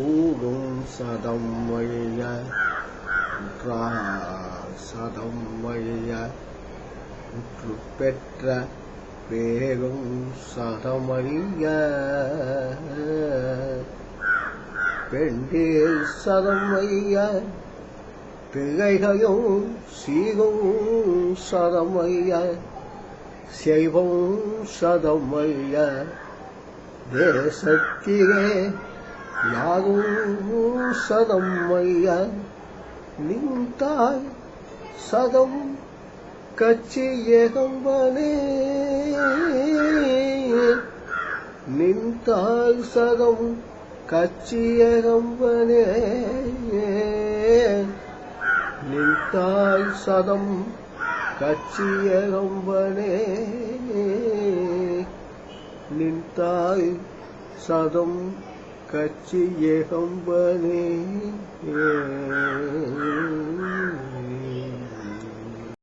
ஊடும் சதம் வழிய சதம் வழிய உற்று பெற்ற பேரும் சதமழிய பெண்டீர் சதம் வைய திகைகையும் சீகும் சதம் வைய செய்வம் சதம் வைய தேசத்திலே யாரும் சதம் வைய நின்றாய் சதம் கட்சி ஏகம்பனே நின்றாய் சதம் கட்சி ஏகம்பனே நின்றாய் சதம் கட்சி ஏகம்பனே நின்றாய் சதம் கட்சி ஏகம்பனே